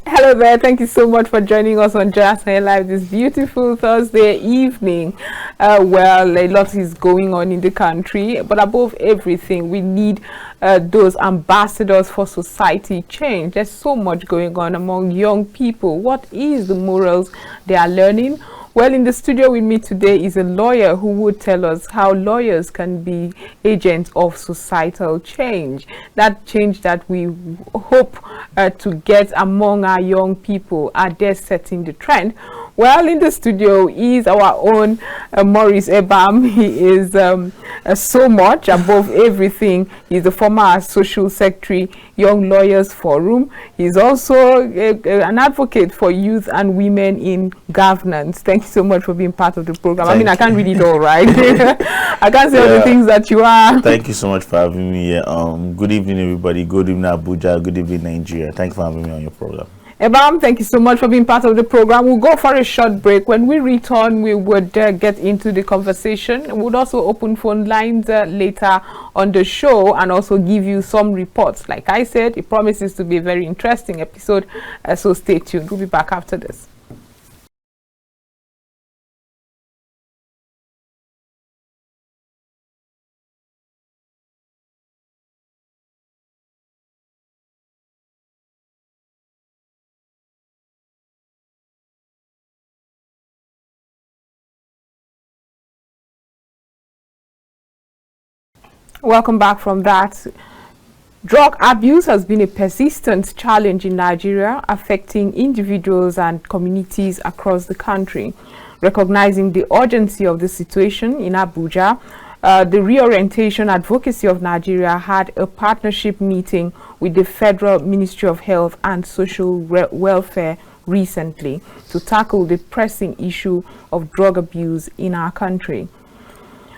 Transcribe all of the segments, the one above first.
Hello there. Thank you so much for joining us on Joy Asonye Live this beautiful Thursday evening. Well, a lot is going on in the country, but above everything, we need those ambassadors for society change. There's so much going on among young people. What is the morals they are learning? Well, in the studio with me today is a lawyer who would tell us how lawyers can be agents of societal change. That change that we hope to get among our young people. Are they setting the trend? Well, in the studio is our own Maurice Ebam. He is so much above everything. He's the former social secretary, Young Lawyers Forum. He's also an advocate for youth and women in governance. Thank you so much for being part of the program. I mean, I can't read it all, right? I can't say all the things that you are. Thank you so much for having me here. Good evening, everybody. Good evening, Abuja. Good evening, Nigeria. Thank you for having me on your program. Ebam, thank you so much for being part of the program. We'll go for a short break. When we return, we would get into the conversation. We'll also open phone lines later on the show and also give you some reports. Like I said, it promises to be a very interesting episode, so stay tuned. We'll be back after this. Welcome back from that. Drug abuse has been a persistent challenge in Nigeria, affecting individuals and communities across the country. Recognizing the urgency of the situation in Abuja, the Reorientation Advocacy of Nigeria had a partnership meeting with the Federal Ministry of Health and Social Welfare recently to tackle the pressing issue of drug abuse in our country.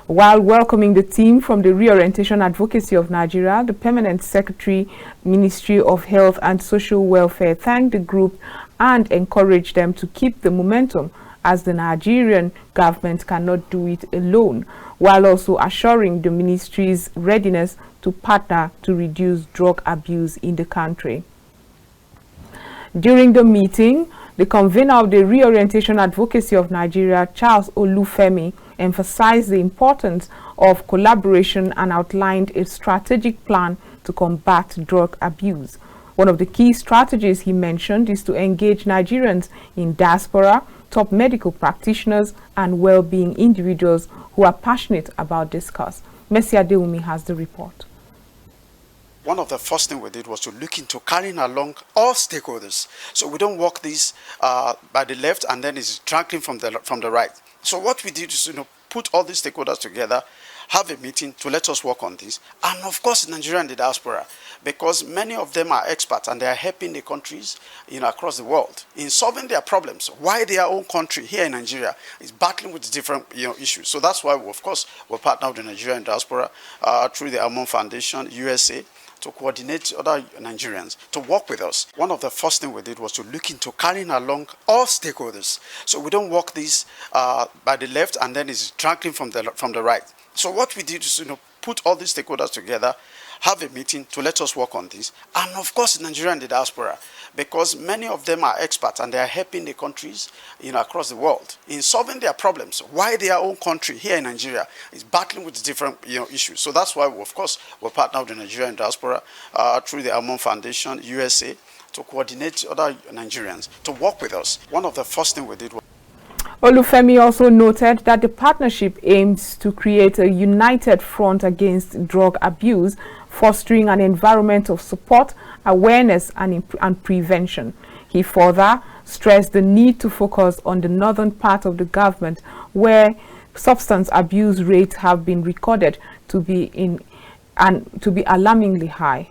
While welcoming the team from the Reorientation Advocacy of Nigeria, the Permanent Secretary, Ministry of Health and Social Welfare thanked the group and encouraged them to keep the momentum as the Nigerian government cannot do it alone, while also assuring the ministry's readiness to partner to reduce drug abuse in the country. During the meeting, the convener of the Reorientation Advocacy of Nigeria, Charles Olufemi, emphasized the importance of collaboration and outlined a strategic plan to combat drug abuse. One of the key strategies he mentioned is to engage Nigerians in diaspora, top medical practitioners, and well-being individuals who are passionate about this cause. Messi Adeumi has the report. One of the first things we did was to look into carrying along all stakeholders. So we don't walk this by the left and then it's dragging from the right. So what we did is, put all these stakeholders together, have a meeting to let us work on this. And of course, Nigeria and the diaspora, because many of them are experts and they are helping the countries, across the world in solving their problems. Why their own country here in Nigeria is battling with different, issues. So that's why, of course, we're partnered with the Nigerian diaspora through the Almond Foundation, USA, to coordinate other Nigerians to work with us. One of the first things we did was to look into carrying along all stakeholders. So we don't walk this by the left and then it's dragging from the right. So what we did is, put all these stakeholders together, have a meeting to let us work on this. And of course, Nigeria and the diaspora, because many of them are experts and they are helping the countries, across the world in solving their problems. Why their own country here in Nigeria is battling with different, issues. So that's why, of course, we're partnered with the Nigerian diaspora through the Almond Foundation, USA, to coordinate other Nigerians to work with us. One of the first things we did was Olufemi also noted that the partnership aims to create a united front against drug abuse, fostering an environment of support, awareness, and prevention. He further stressed the need to focus on the northern part of the government, where substance abuse rates have been recorded to be alarmingly high.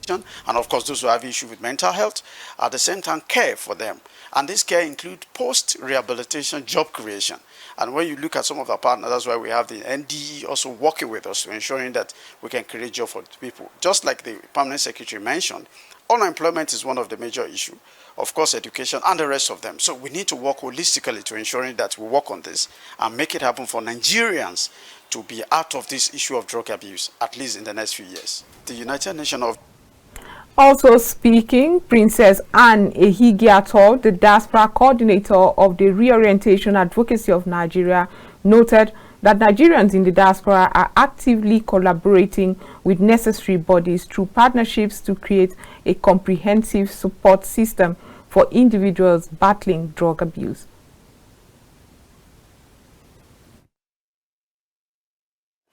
And of course, those who have issues with mental health, at the same time, care for them. And this care includes post-rehabilitation job creation. And when you look at some of our partners, that's why we have the NDE also working with us to ensuring that we can create jobs for people. Just like the Permanent Secretary mentioned, unemployment is one of the major issues. Of course, education and the rest of them. So we need to work holistically to ensuring that we work on this and make it happen for Nigerians to be out of this issue of drug abuse, at least in the next few years. The United Nations of Also speaking, Princess Anne Ehigiator, the diaspora coordinator of the Reorientation Advocacy of Nigeria, noted that Nigerians in the diaspora are actively collaborating with necessary bodies through partnerships to create a comprehensive support system for individuals battling drug abuse.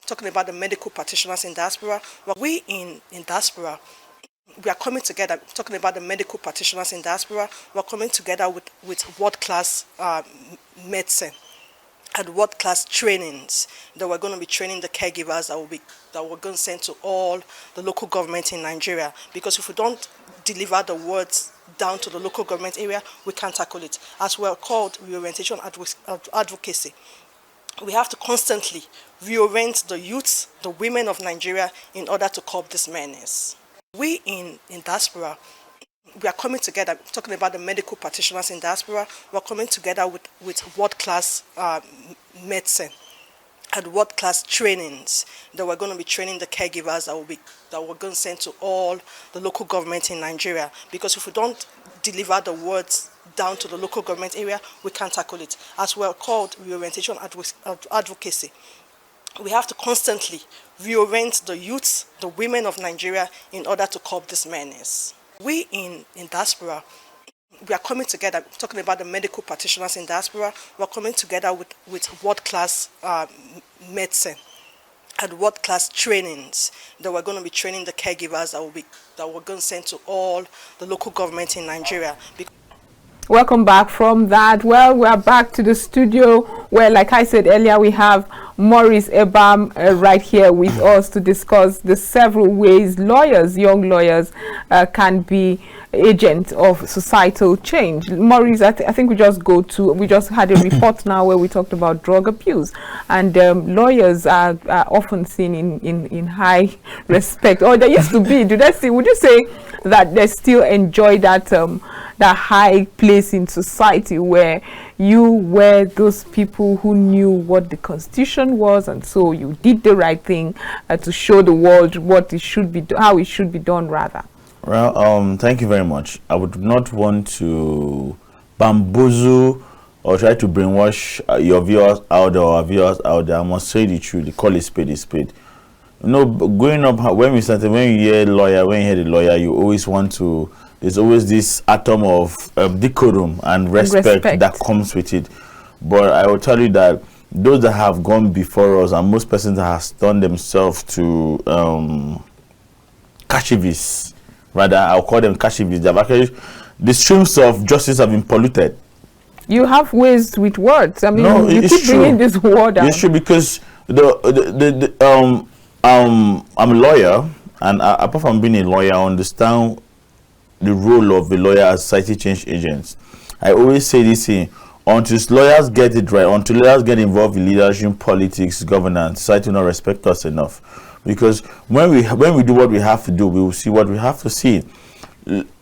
Talking about the medical practitioners in diaspora, well, we in diaspora, we are coming together, talking about the medical practitioners in diaspora, we're coming together with world-class medicine and world-class trainings that we're going to be training the caregivers that we're going to send to all the local government in Nigeria. Because if we don't deliver the words down to the local government area, we can't tackle it. As we're called reorientation advocacy, we have to constantly reorient the youths, the women of Nigeria in order to curb this menace. We in diaspora, we are coming together, talking about the medical practitioners in diaspora, we're coming together with world-class medicine and world-class trainings that we're going to be training the caregivers that we're going to send to all the local government in Nigeria. Because if we don't deliver the words down to the local government area, we can't tackle it. As we're called reorientation advocacy, we have to constantly reorient the youths, the women of Nigeria in order to curb this menace. We in diaspora, we are coming together, talking about the medical practitioners in diaspora, we're coming together with world-class medicine and world-class trainings that we're going to be training the caregivers that we're going to send to all the local government in Nigeria. Welcome back from that. Well, we are back to the studio where, like I said earlier, we have Maurice Ebam right here with us to discuss the several ways young lawyers can be agents of societal change. Maurice, I think we just had a report now where we talked about drug abuse, and lawyers are often seen in high respect, or they used to be. Would you say that they still enjoy that that high place in society where you were those people who knew what the Constitution was, and so you did the right thing to show the world what it should be, how it should be done, rather? Well, thank you very much. I would not want to bamboozle or try to brainwash your viewers out there or our viewers out there. I must say the truth. They call it spade is spade. You know, growing up, when you hear the lawyer, you always want to. There's always this atom of decorum and respect that comes with it. But I will tell you that those that have gone before us, and most persons that have done themselves to cashivis, rather, I'll call them cashivis. They've actually, the streams of justice have been polluted. You have ways with words. I mean, no, you keep bringing this word out. It's true, because I'm a lawyer, and apart from being a lawyer, I understand the role of the lawyer as society change agents. I always say this thing: until lawyers get it right, until lawyers get involved in leadership, politics, governance, society will not respect us enough. Because when we do what we have to do, we will see what we have to see.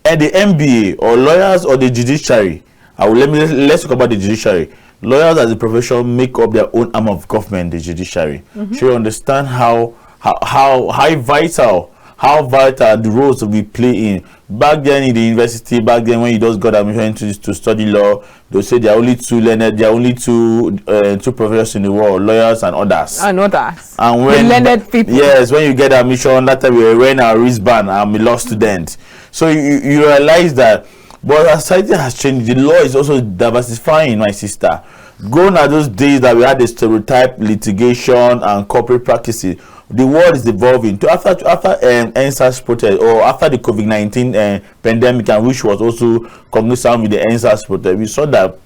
At the MBA, or lawyers, or the judiciary, let's talk about the judiciary. Lawyers as a profession make up their own arm of government, the judiciary. So you understand how vital the roles that we play in. Back then in the university, when you just got admission to study law, they'll say there are only two learned, there are only two professors in the world, lawyers and others. And when the learned people. Yes, when you get admission, that time we were wearing our wristband, I'm a law student. So you realize that, but as society has changed, the law is also diversifying, my sister. Gone are those days that we had the stereotype litigation and corporate practices. The world is evolving. After NSAS protest, or after the COVID-19 pandemic, and which was also cognizant with the NSAS protest, we saw that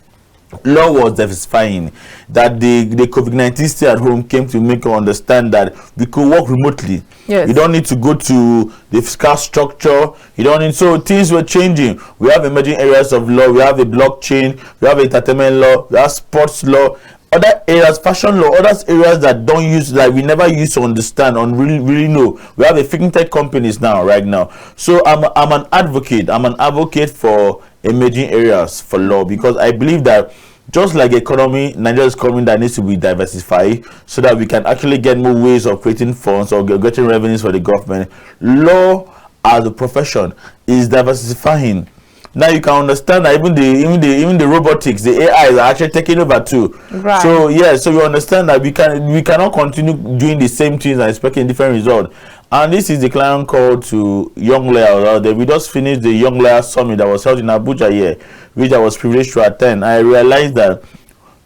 law was diversifying. That the COVID-19 stay at home came to make us understand that we could work remotely. Yes. You don't need to go to the fiscal structure. You don't need. So things were changing. We have emerging areas of law. We have the blockchain. We have entertainment law. We have sports law. Other areas, fashion law, other areas that don't use, that we never used to understand and really know. We have a fintech companies now, right now. So I'm an advocate. I'm an advocate for emerging areas for law, because I believe that just like economy, Nigeria's economy that needs to be diversified so that we can actually get more ways of creating funds or getting revenues for the government. Law as a profession is diversifying. Now you can understand that even the robotics, the AI is actually taking over too. Right. So yeah, so you understand that we cannot continue doing the same things and expecting different results. And this is the client call to young lawyers out there. We just finished the Young Lawyers Summit that was held in Abuja here, which I was privileged to attend. I realized that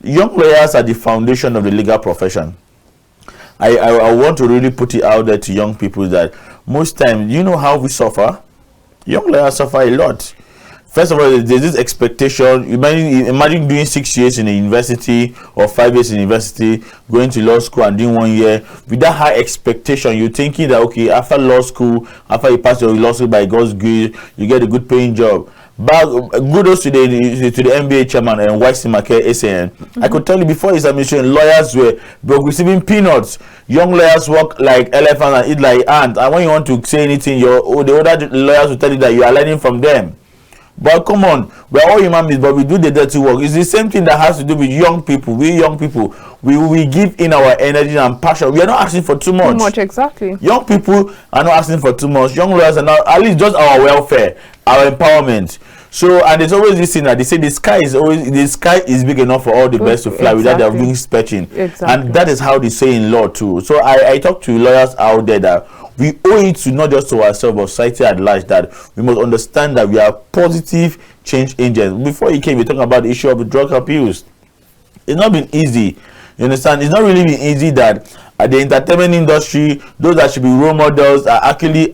young lawyers are the foundation of the legal profession. I want to really put it out there to young people that most times, you know how we suffer? Young lawyers suffer a lot. First of all, there's this expectation. Imagine doing 6 years in a university or 5 years in university, going to law school and doing 1 year. With that high expectation, you're thinking that, okay, after law school, after you pass your law school by God's grace, you get a good paying job. But kudos to the NBA chairman and YC SAN. I could tell you before his administration, lawyers were receiving peanuts. Young lawyers work like elephants and eat like ants. And when you want to say anything, the older lawyers will tell you that you are learning from them. But come on, we're all human beings, but we do the dirty work. It's the same thing that has to do with young people. We young people, we give in our energy and passion. We are not asking for too much. Too much, exactly. Young people are not asking for too much. Young lawyers are not, at least just our welfare, our empowerment. So, and there's always this thing that they say the sky is big enough for all the birds to fly without their wings stretching. Exactly. And that is how they say in law too. So I talk to lawyers out there that we owe it to not just to ourselves but society at large, that we must understand that we are positive change agents. Before you came, we talking about the issue of drug abuse. It's not been easy. You understand? It's not really been easy that the entertainment industry, those that should be role models, are actually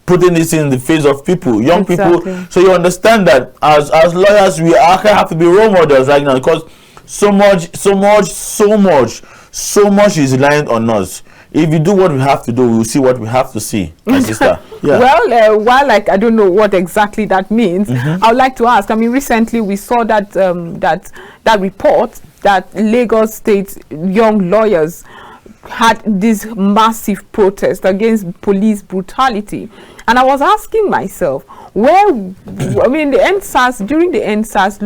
putting this in the face of people, young people. So you understand that as lawyers, we actually have to be role models right now, because so much is reliant on us. If you do what we have to do, we will see what we have to see, my sister. Yeah. Well, while I don't know what exactly that means, I would like to ask. I mean, recently we saw that that report that Lagos State young lawyers had this massive protest against police brutality, and I was asking myself, where, I mean, the NSAS, during the NSAS the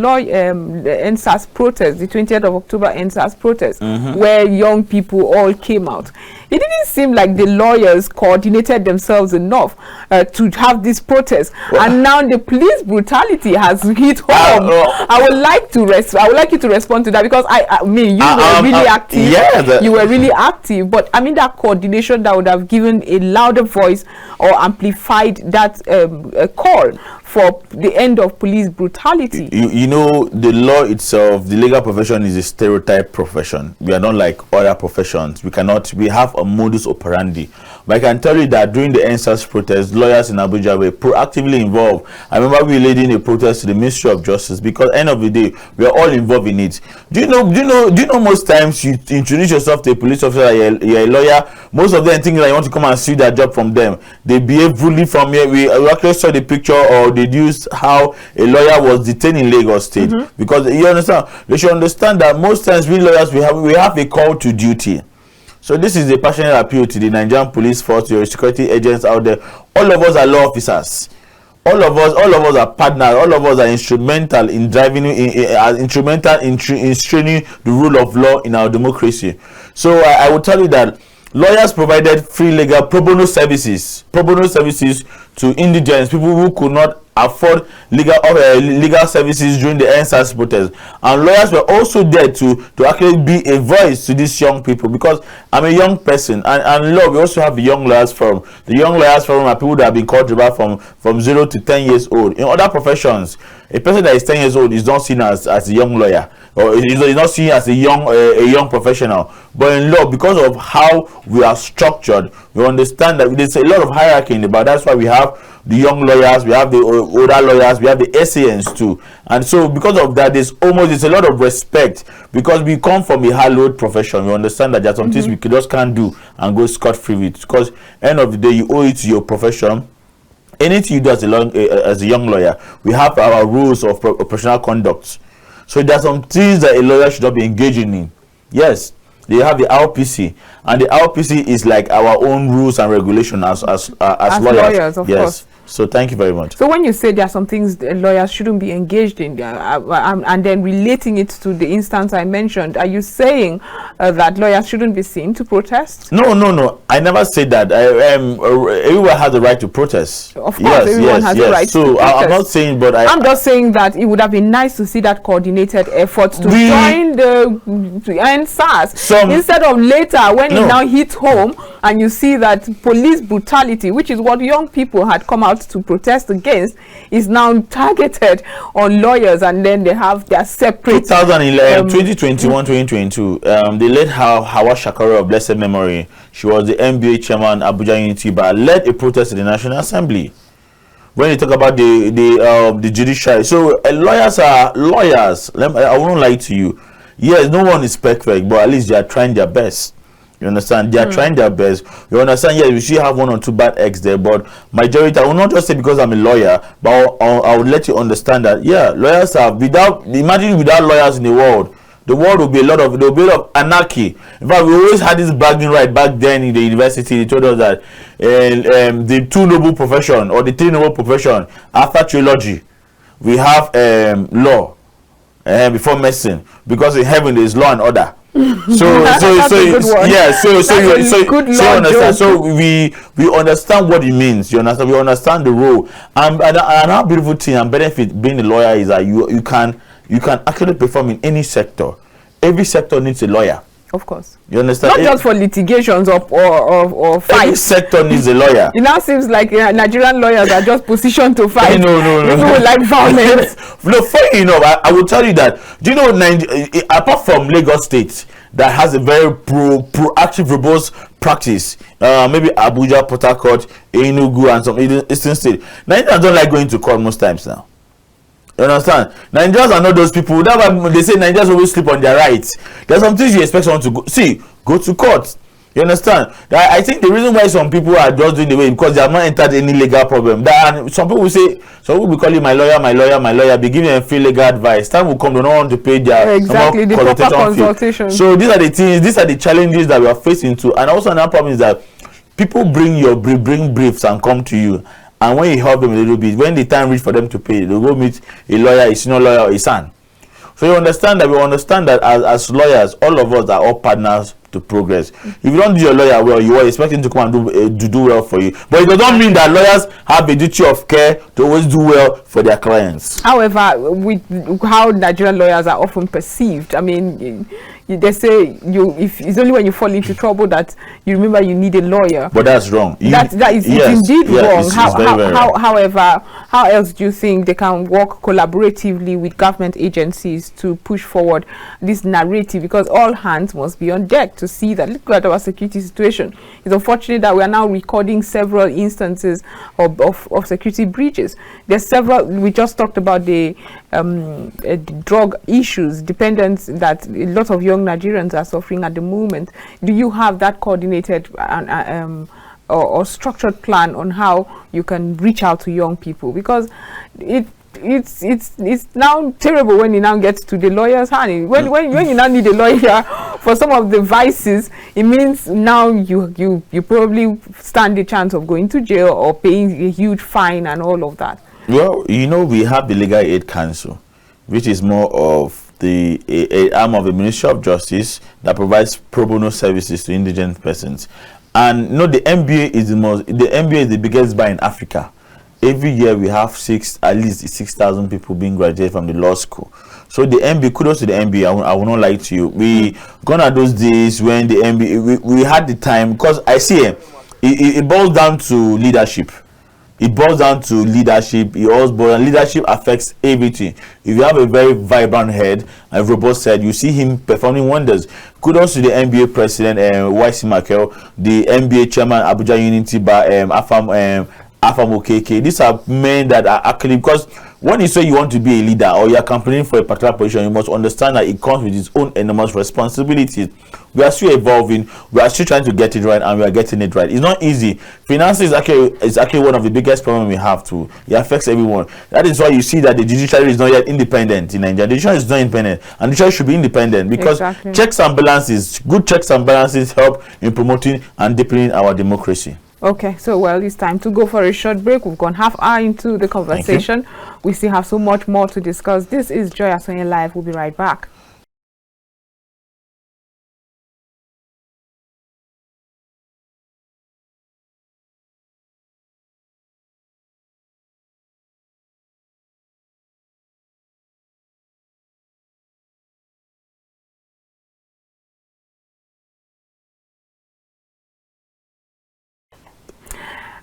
NSAS protest, the 20th of October NSAS protest, where young people all came out, it didn't seem like the lawyers coordinated themselves enough to have this protest. And now the police brutality has hit home. I would like you to respond to that, because I mean, you were really active. Yeah, you were really active, but I mean, that coordination that would have given a louder voice or amplified that call for the end of police brutality. You know, the law itself, the legal profession is a stereotype profession. We are not like other professions. We have a modus operandi. But I can tell you that during the NSAS protest, lawyers in Abuja were proactively involved. I remember we leading a protest to the Ministry of Justice, because at the end of the day, we are all involved in it. Do you know most times you introduce yourself to a police officer, you're a lawyer, most of them think that you want to come and steal their job from them. They behave rudely from here. We actually saw the picture, or deduced how a lawyer was detained in Lagos State. Because you understand, they should understand that most times we lawyers, we have a call to duty. So this is a passionate appeal to the Nigerian police force, your security agents out there. All of us are law officers. All of us are partners. All of us are instrumental in driving, instrumental in straining the rule of law in our democracy. So I will tell you that lawyers provided free legal pro bono services to indigents, people who could not afford legal services during the NSAS protest. And lawyers were also there to actually be a voice to these young people, because I'm a young person, and law, we also have the Young Lawyers Forum. The Young Lawyers Forum are people that have been called to from 0 to 10 years old. In other professions, a person that is 10 years old is not seen as a young lawyer, or is not seen as a young professional. But in law, because of how we are structured, we understand that there's a lot of hierarchy in it. But that's why we have the young lawyers, we have the older lawyers, we have the SANs too. And so because of that, there's a lot of respect, because we come from a hallowed profession. We understand that there are some things we just can't do and go scot-free with, because end of the day, you owe it to your profession. Anything you do as a young lawyer, we have our rules of professional conduct. So there are some things that a lawyer should not be engaging in. Yes, they have the RPC, and the RPC is like our own rules and regulation as lawyers. Of course. So thank you very much. So when you say there are some things lawyers shouldn't be engaged in, and then relating it to the instance I mentioned, are you saying that lawyers shouldn't be seen to protest? No. I never said that. Everyone has the right to protest. Of course, everyone has the right to protest. So I'm not saying, but I'm just saying that it would have been nice to see that coordinated effort to join the end SARS instead of later when it now hits home and you see that police brutality, which is what young people had come out to protest against, is now targeted on lawyers, and then they have their separate 2021 2022 they led Hawa Shakara of blessed memory. She was the NBA chairman Abuja Unity Barr, led a protest in the National Assembly when you talk about the judiciary. So lawyers are lawyers. I won't lie to you. Yes, no one is perfect, but at least they are trying their best. You understand? They are trying their best. You understand? Yes, we should have one or two bad eggs there, but majority, I will not just say because I'm a lawyer, but I will let you understand that, yeah, lawyers are, imagine without lawyers in the world will be a lot of anarchy. In fact, we always had this bragging right back then in the university. They told us that the two noble profession or the three noble profession after theology, we have law before medicine, because in heaven there is law and order. So understand. So we understand what it means. You understand? We understand the role. And our beautiful thing and benefit being a lawyer is that you can actually perform in any sector. Every sector needs a lawyer. Of course. You understand? Not just for litigations or fights. Every sector needs a lawyer. It now seems like Nigerian lawyers are just positioned to fight. No. People like violence. No, funny enough, I will tell you that. Do you know apart from Lagos State that has a very proactive, robust practice, maybe Abuja, Port Harcourt, Enugu, and some Eastern State, Nigerians don't like going to court most times now. You understand? Nigerians are not those people. That's why they say Nigerians always sleep on their rights. There's some things you expect someone to go to court. You understand? I think the reason why some people are just doing the way because they have not entered any legal problem. Some people will be calling my lawyer, be giving them free legal advice. Time will come, they don't want to pay their the proper consultation. So these are the things, these are the challenges that we are facing too. And also another problem is that people bring briefs and come to you. And when you help them a little bit, when the time reach for them to pay, they'll go meet a lawyer, a senior lawyer, or a son. So we understand that as lawyers, all of us are all partners to progress. If you don't do your lawyer well, you are expecting to come and do well for you. But it does not mean that lawyers have a duty of care to always do well for their clients. However, with how Nigerian lawyers are often perceived, I mean, they say if it's only when you fall into trouble that you remember you need a lawyer. But that's wrong. That is indeed wrong. It's very wrong. However, how else do you think they can work collaboratively with government agencies to push forward this narrative? Because all hands must be on deck to see that. Look at our security situation. It's unfortunate that we are now recording several instances of security breaches. There's several. We just talked about the drug issues, dependence that a lot of young Nigerians are suffering at the moment. Do you have that coordinated or structured plan on how you can reach out to young people? Because it's now terrible when it now gets to the lawyer's hand. When you now need a lawyer for some of the vices, it means now you probably stand the chance of going to jail or paying a huge fine and all of that. Well, we have the Legal Aid Council, which is more of the arm of the Ministry of Justice that provides pro bono services to indigent persons. And the MBA is the biggest bar in Africa. Every year we have at least 6,000 people being graduated from the law school. So the MBA, kudos to the MBA. I will not lie to you. We gone at those days when the MBA we had the time, because I see it boils down to leadership. It boils down to leadership. Leadership affects everything. If you have a very vibrant head and robust head, you see him performing wonders. Kudos to the NBA president, YC Michael, the NBA chairman, Abuja Unity Barr, Afam Okeke. These are men that are actually, because when you say you want to be a leader or you are campaigning for a particular position, you must understand that it comes with its own enormous responsibilities. We are still evolving. We are still trying to get it right, and we are getting it right. It's not easy. Finance is actually one of the biggest problems we have too. It affects everyone. That is why you see that the judiciary is not yet independent in Nigeria. The judiciary is not independent, and the judiciary should be independent because checks and balances, good checks and balances help in promoting and deepening our democracy. Okay, so well, it's time to go for a short break. We've gone half hour into the conversation. We still have so much more to discuss. This is Joy Asonye Live. We'll be right back.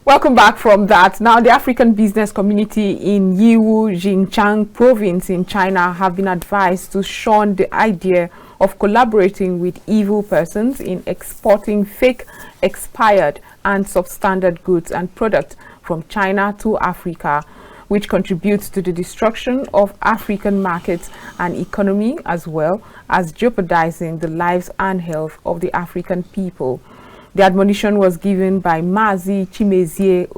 Welcome back from that. Now, the African business community in Yiwu, Xinjiang province in China have been advised to shun the idea of collaborating with evil persons in exporting fake, expired and substandard goods and products from China to Africa, which contributes to the destruction of African markets and economy, as well as jeopardizing the lives and health of the African people. The admonition was given by Mazi Chimezie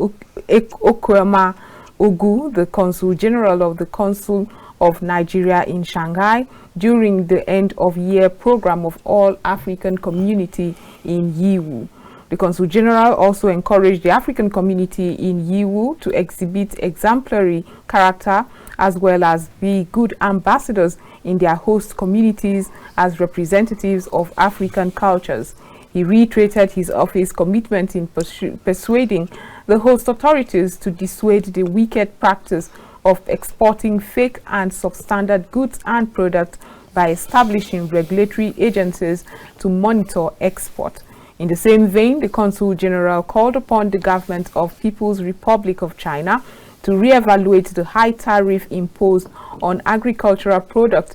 Okwema Ogu, the Consul General of the Consul of Nigeria in Shanghai, during the end-of-year program of All African Community in Yiwu. The Consul General also encouraged the African community in Yiwu to exhibit exemplary character as well as be good ambassadors in their host communities as representatives of African cultures. He reiterated his office commitment in persuading the host authorities to dissuade the wicked practice of exporting fake and substandard goods and products by establishing regulatory agencies to monitor export. In the same vein, the Consul General called upon the government of People's Republic of China to reevaluate the high tariff imposed on agricultural products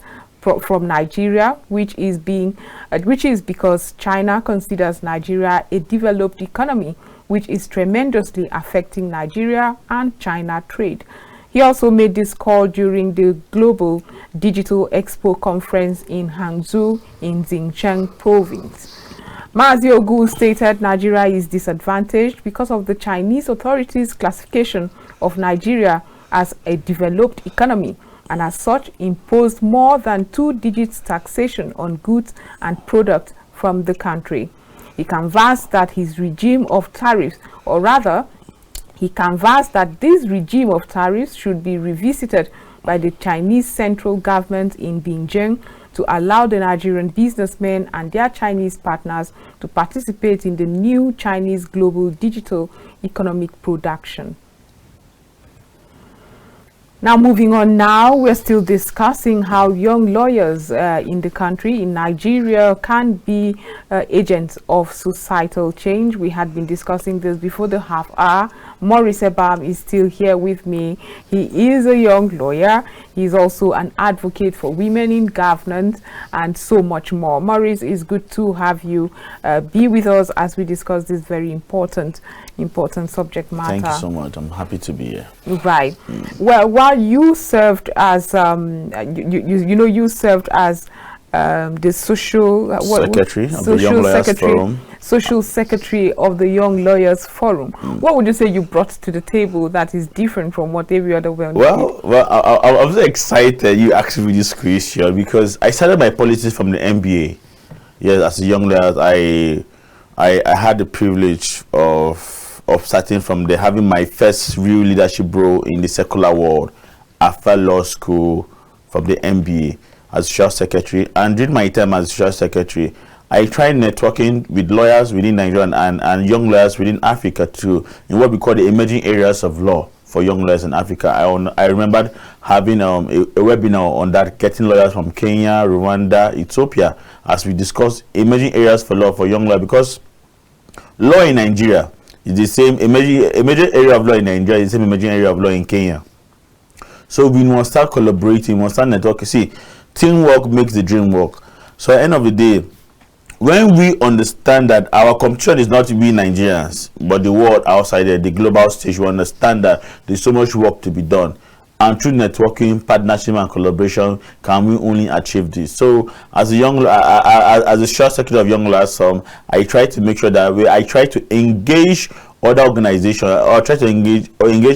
from Nigeria, which is because China considers Nigeria a developed economy, which is tremendously affecting Nigeria and China trade. He also made this call during the Global Digital Expo conference in Hangzhou in Xinjiang province. Mazi Ogu stated Nigeria is disadvantaged because of the Chinese authorities' classification of Nigeria as a developed economy, and as such imposed more than 2 digits taxation on goods and products from the country. He canvassed that his regime of tariffs, or rather, he canvassed that this regime of tariffs should be revisited by the Chinese central government in Beijing to allow the Nigerian businessmen and their Chinese partners to participate in the new Chinese global digital economic production. Now, moving on now, we're still discussing how young lawyers in the country, in Nigeria, can be agents of societal change. We had been discussing this before the half hour. Maurice Ebam is still here with me. He is a young lawyer. He's also an advocate for women in governance and so much more. Maurice, it's good to have you be with us as we discuss this very important subject matter. Thank you so much. I'm happy to be here. Right. Well, while you served as you served as the social secretary of the Young Lawyers Forum. What would you say you brought to the table that is different from what every other one did? Well, I was excited you asked me this question because I started my politics from the MBA. Yes, as a young lawyer, I had the privilege of starting from there, having my first real leadership role in the secular world after law school from the MBA as social secretary. And during my time as social secretary, I tried networking with lawyers within Nigeria and young lawyers within Africa too, in what we call the emerging areas of law for young lawyers in Africa. I remembered having a webinar on that, getting lawyers from Kenya, Rwanda, Ethiopia, as we discussed emerging areas for law for young lawyers, because law in Nigeria is the same emerging area of law in Nigeria is the same emerging area of law in Kenya. So we must start collaborating, we must start networking. See, teamwork makes the dream work. So at the end of the day, when we understand that our competition is not we Nigerians, but the world outside there, the global stage, we understand that there's so much work to be done. And through networking, partnership, and collaboration, can we only achieve this? So, as a short secretary of Young Lawyers, I try to make sure that I try to engage other organizations or try to engage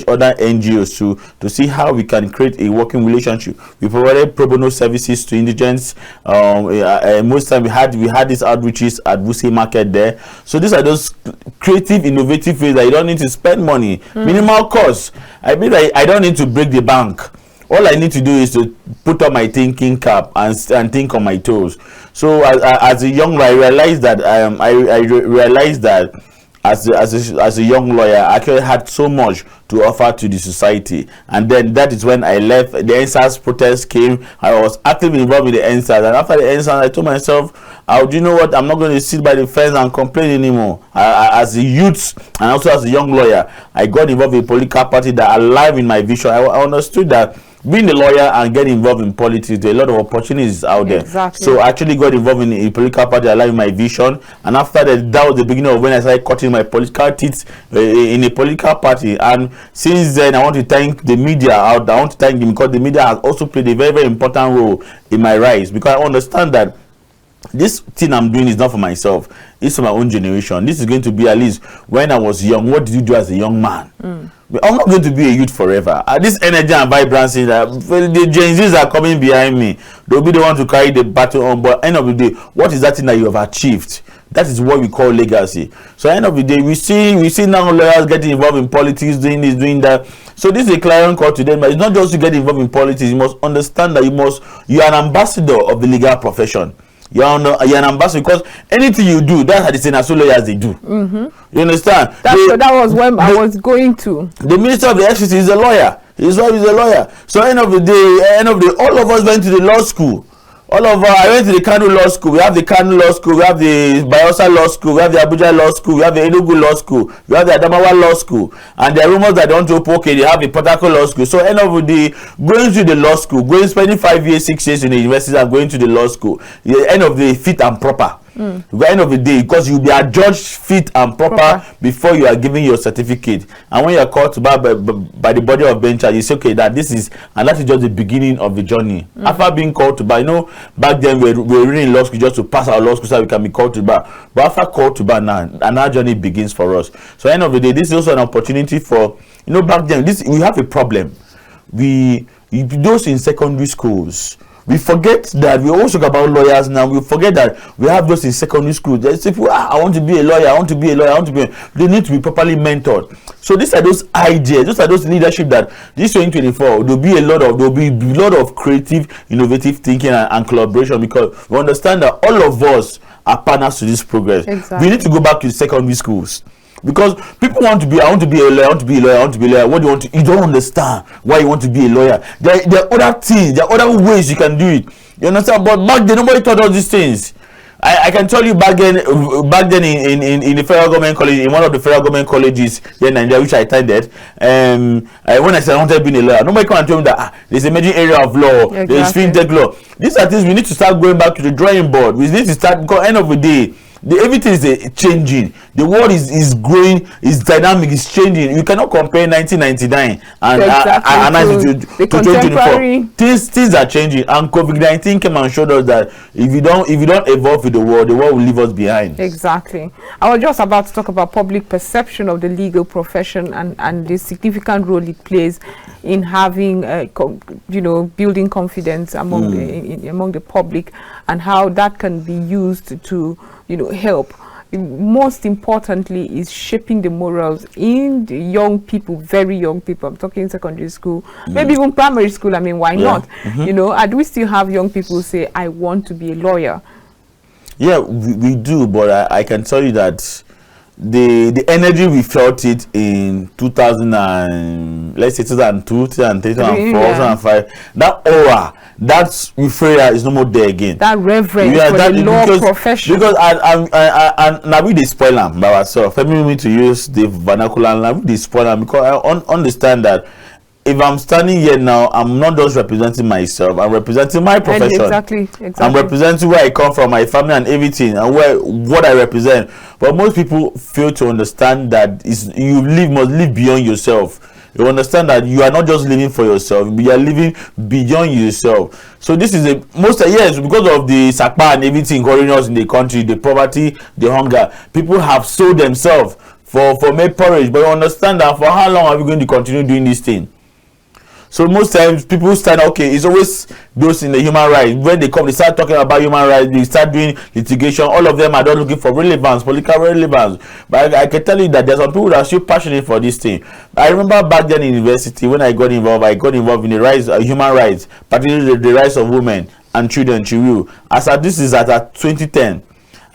other NGOs to see how we can create a working relationship. We provided pro bono services to indigents. Most time we had these outreaches at Wuse Market there. So these are those creative, innovative ways that you don't need to spend money, minimal cost. I mean, I don't need to break the bank. All I need to do is to put on my thinking cap and think on my toes. So as a young lawyer, I realized that as a young lawyer, I actually had so much to offer to the society. And then that is when I left. The NSAS protest came. I was actively involved in the NSAS. And after the NSAS, I told myself, do you know what? I'm not going to sit by the fence and complain anymore. As a youth and also as a young lawyer, I got involved in a political party that aligned with my vision. I understood that being a lawyer and getting involved in politics, there are a lot of opportunities out there. Exactly. So I actually got involved in a political party that aligned with my vision. And after that was the beginning of when I started cutting my political teeth in a political party. And since then, I want to thank the media out there. I want to thank them because the media has also played a very, very important role in my rise. Because I understand that this thing I'm doing is not for myself. It's for my own generation. This is going to be at least when I was young. What did you do as a young man? I'm not going to be a youth forever. This energy and vibrancy, the Gen Zs are coming behind me. They'll be the one to carry the battle on. But at the end of the day, what is that thing that you have achieved? That is what we call legacy. So at the end of the day, we see now lawyers getting involved in politics, doing this, doing that. So this is a clarion call to them. But it's not just to get involved in politics. You must understand that you are an ambassador of the legal profession. You're an ambassador because anything you do, that's how the same as lawyers they do. You understand? That was when I was going to. The Minister of the FCC is a lawyer. His wife is a lawyer. So end of the day, all of us went to the law school. I went to the Kano Law School. We have the Kano Law School. We have the Bayelsa Law School. We have the Abuja Law School. We have the Enugu Law School. We have the Adamawa Law School. And there are rumors that they want to open, okay, they have the Port Harcourt Law School. So end of the day, going to the law school, spending 5 years, 6 years in the university and going to the law school, the end of the day, fit and proper. At the end of the day, because you'll be adjudged fit and proper before you are giving your certificate. And when you are called to by the body of bench, you say, okay, that is just the beginning of the journey. After being called to bar, back then we were reading law school just to pass our law school so we can be called to bar. But after called to bar now, another journey begins for us. So at the end of the day, this is also an opportunity for, back then, we have a problem. Those in secondary schools, we forget that we always talk about lawyers now. We forget that we have those in secondary school. There's people, I want to be a lawyer, They need to be properly mentored. So these are those ideas, those are those leadership that this 2024 there'll be a lot of creative, innovative thinking and collaboration, because we understand that all of us are partners to this progress. Exactly. We need to go back to secondary schools. Because people want to be, I want to be a lawyer, What do you want to? You don't understand why you want to be a lawyer. There are other things, there are other ways you can do it. You understand? But back then, nobody taught us these things. I can tell you back then in the federal government college, in one of the federal government colleges here in Nigeria, which I attended, when I said I wanted to be a lawyer, nobody can tell me that there's a major area of law, there's fintech law. These are things we need to start going back to the drawing board. We need to start, because end of the day, everything is changing. The world is growing, is dynamic, is changing. You cannot compare 1999 and to 2024. Things are changing, and COVID-19 came and showed us that if you don't evolve with the world will leave us behind. Exactly. I was just about to talk about public perception of the legal profession and the significant role it plays in having building confidence among the public, and how that can be used to help. Most importantly is shaping the morals in the young people, very young people. I'm talking secondary school, maybe even primary school. I mean, why not? And we still have young people say, I want to be a lawyer. Yeah, we do, but I can tell you that the energy we felt it in 2002, 2003, 2004, 2005, that aura, that euphoria is no more there again. That reverence for the law profession. Because and now we spoil them by ourselves. Let me to use the vernacular. Now we spoil them because I understand that if I'm standing here now, I'm not just representing myself. I'm representing my profession. Exactly. I'm representing where I come from, my family, and everything, and what I represent. But most people fail to understand that must live beyond yourself. You understand that you are not just living for yourself, you are living beyond yourself. So this is because of the Sakpa and everything going on in the country, the poverty, the hunger, people have sold themselves for make porridge, but you understand that for how long are we going to continue doing this thing? So most times people start, okay, it's always those in the human rights. When they come, they start talking about human rights, they start doing litigation. All of them are not looking for relevance, political relevance. But I can tell you that there's some people that are still passionate for this thing. I remember back then in university, when I got involved in the rights, human rights, particularly the rights of women and children, children. As at this is at 2010.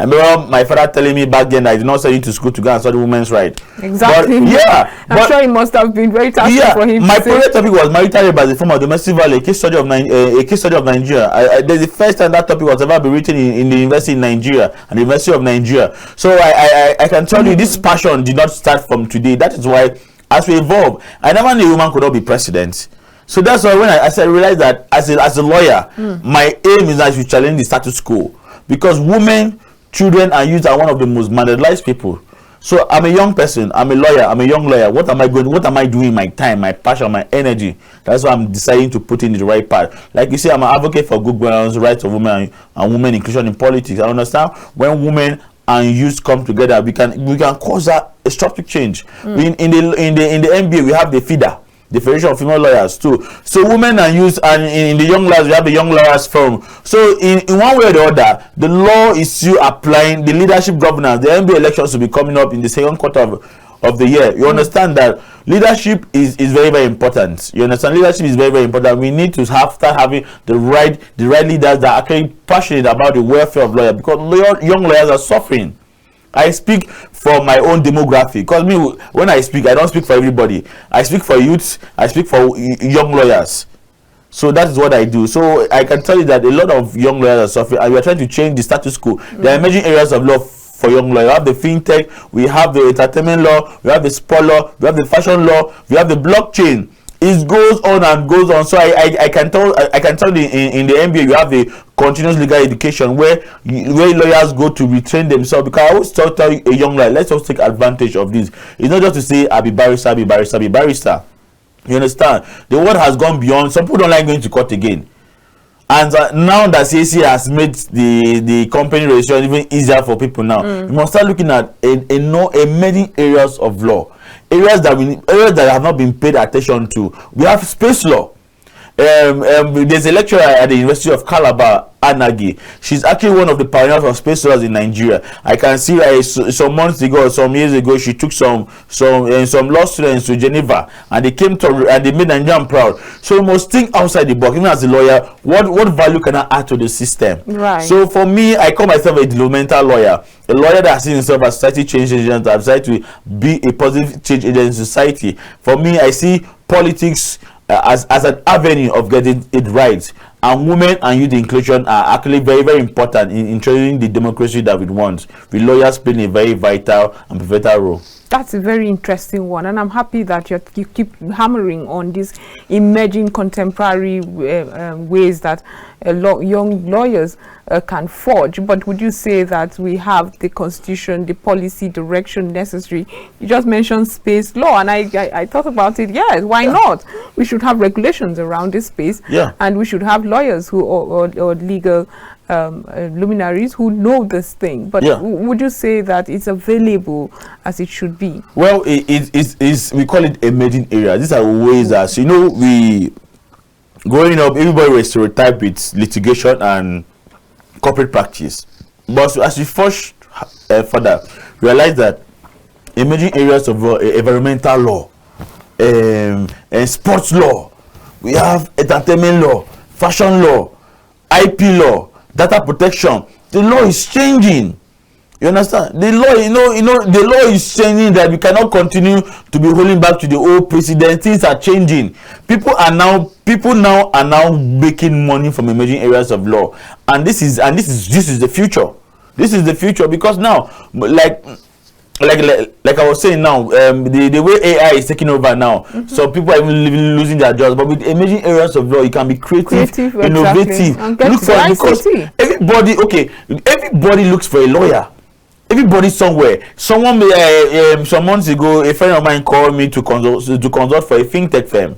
I remember my father telling me back then that I did not send you to school to go and study women's rights. Exactly. But, yeah. I'm sure it must have been very tasking for him. My favorite topic was marital rape as a form of domestic violence, a case study of Nigeria. There's the first time that topic was ever been written in the university in Nigeria and the University of Nigeria. So I can tell you this passion did not start from today. That is why as we evolve, I never knew a woman could not be president. So that's why when I realized that as a lawyer, my aim is that we challenge the status quo, because women, children and youth are one of the most marginalized people. So I'm a young person, I'm a lawyer, I'm a young lawyer. What am I doing my time, my passion, my energy? That's why I'm deciding to put in the right path. Like you say, I'm an advocate for good governance, rights of women and women inclusion in politics. I understand when women and youth come together, we can cause a structural change. In the NBA we have the FIDA, the Federation of Female Lawyers too. So women and youth, and in the young lawyers we have the Young Lawyers Forum. So in one way or the other, the law is still applying. The leadership governance, the NBA elections will be coming up in the second quarter of the year. You understand that leadership is very, very important. You understand, leadership is very, very important. We need to start having the right leaders that are actually passionate about the welfare of lawyers, because young lawyers are suffering. I speak for my own demographic, because me, when I speak, I don't speak for everybody. I speak for youths, I speak for young lawyers. So that is what I do. So I can tell you that a lot of young lawyers are suffering, and we are trying to change the status quo. There are emerging areas of law for young lawyers. We have the fintech, we have the entertainment law, we have the sport law, we have the fashion law, we have the blockchain. It goes on and goes on. So I can tell in the MBA you have the continuous legal education where lawyers go to retrain themselves. Because I always tell a young lawyer, let's just take advantage of this. It's not just to say I'll be barrister, be barrister, be barrister. You understand? The world has gone beyond. Some people don't like going to court again. And now that CAC has made the company registration even easier for people now, we must start looking at many areas of law. Areas that have not been paid attention to. We have space law. There's a lecturer at the University of Calabar, Anagi. She's actually one of the pioneers of space laws in Nigeria. I can see some months ago, some years ago, she took some law students to Geneva, and they came to and they made Nigeria proud. So you must think outside the box. Even as a lawyer, what value can I add to the system? Right. So for me, I call myself a developmental lawyer, a lawyer that sees himself as society change agent, that decided to be a positive change agent in society. For me, I see politics as an avenue of getting it right, and women and youth inclusion are actually very, very important in introducing the democracy that we want, with lawyers playing a very vital and pivotal role. That's a very interesting one, and I'm happy that you keep hammering on these emerging contemporary ways that young lawyers can forge. But would you say that we have the constitution, the policy direction necessary? You just mentioned space law, and I thought about it. Yes, why not? We should have regulations around this space, and we should have lawyers who or legal luminaries who know this thing. But would you say that it's available as it should be? Well, we call it emerging areas. These are ways that, you know, we growing up, everybody was stereotyped with litigation and corporate practice. But as we push further, realize that emerging areas of environmental law, and sports law, we have entertainment law, fashion law, IP law, data protection. The law is changing. You understand? The law, the law is changing, that we cannot continue to be holding back to the old precedent. Things are changing. People now are now making money from emerging areas of law, and this is the future. This is the future, because now, like I was saying now, the way AI is taking over now, so people are even losing their jobs. But with emerging areas of law, you can be creative, innovative. Look for it, because everybody looks for a lawyer. Everybody somewhere. Someone some months ago, a friend of mine called me to consult for a fintech firm.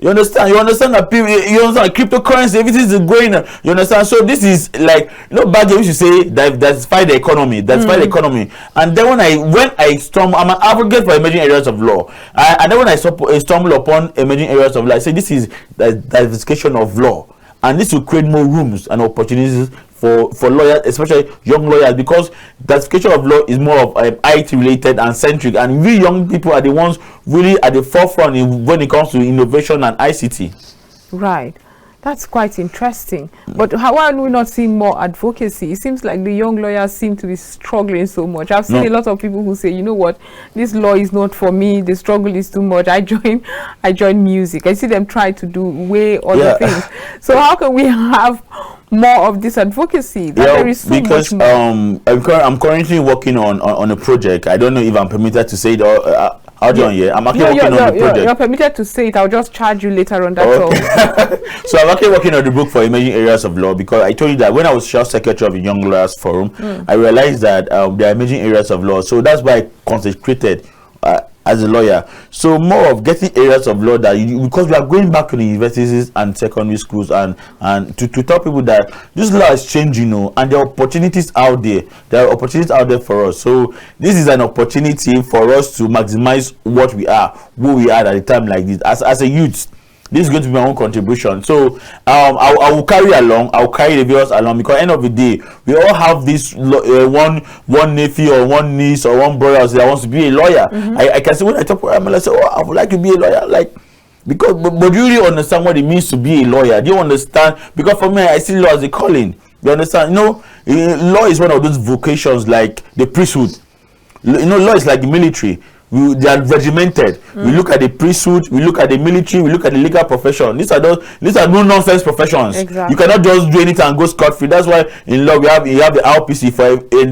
You understand? You understand that people, you understand cryptocurrency, everything is going. You understand? So this is like, back then we used to say diversify the economy, diversify the economy. And then when I stumble, I'm an advocate for emerging areas of law. And then when I stumble upon emerging areas of law, I say this is the diversification of law, and this will create more rooms and opportunities for lawyers, especially young lawyers, because diversification of law is more of IT related and centric, and we young people are the ones really at the forefront when it comes to innovation and ICT. Right. That's quite interesting. But how are we not seeing more advocacy? It seems like the young lawyers seem to be struggling so much. I've seen a lot of people who say, you know what, this law is not for me. The struggle is too much. I join music. I see them try to do way other things. So how can we have more of this advocacy? There is so much more. I'm currently working on a project. I don't know if I'm permitted to say it or I'm actually working on the project. You're permitted to say it. I'll just charge you later on. That's all. So I'm actually working on the book for emerging areas of law, because I told you that when I was Chief Secretary of the Young Lawyers Forum, I realized that there are emerging areas of law. So that's why I consecrated as a lawyer. So more of getting areas of law that because we are going back to the universities and secondary schools and to tell people that this law is changing, and there are opportunities out there. There are opportunities out there for us. So this is an opportunity for us to maximize what we are, who we are at a time like this. As a youth, this is going to be my own contribution. So I will carry the viewers along, because at the end of the day, we all have this one nephew or one niece or one brother that wants to be a lawyer. I can say when I talk to them, I say, I would like to be a lawyer, because but you really understand what it means to be a lawyer? Do you understand? Because for me, I see law as a calling. You understand? Law is one of those vocations like the priesthood. Law is like the military. They are regimented. We look at the priesthood, we look at the military, we look at the legal profession. These are no nonsense professions. Exactly. You cannot just do anything and go scot-free. That's why in law you have the RPC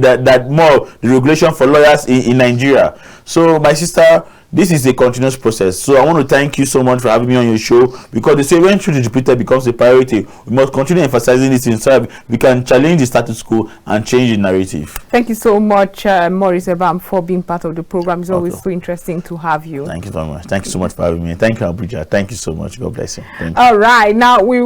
that more the regulation for lawyers in Nigeria. So my sister, this is a continuous process. So I want to thank you so much for having me on your show, because they say when truth is repeated becomes a priority, we must continue emphasizing this inside. We can challenge the status quo and change the narrative. Thank you so much, Maurice Ebam, for being part of the program. It's always so interesting to have you. Thank you very much. Thank you so much for having me. Thank you, Abuja. Thank you so much. God bless you. Thank you. All right. Now we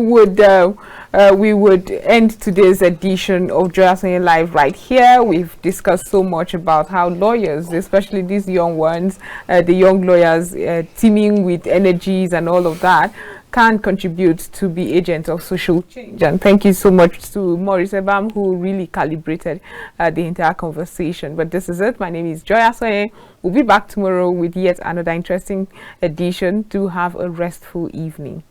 would end today's edition of Joy Asonye Live right here. We've discussed so much about how lawyers, especially these young ones, the young lawyers teeming with energies and all of that, can contribute to be agents of social change. And thank you so much to Maurice Ebam, who really calibrated the entire conversation. But this is it. My name is Joy Asonye. We'll be back tomorrow with yet another interesting edition. Do have a restful evening.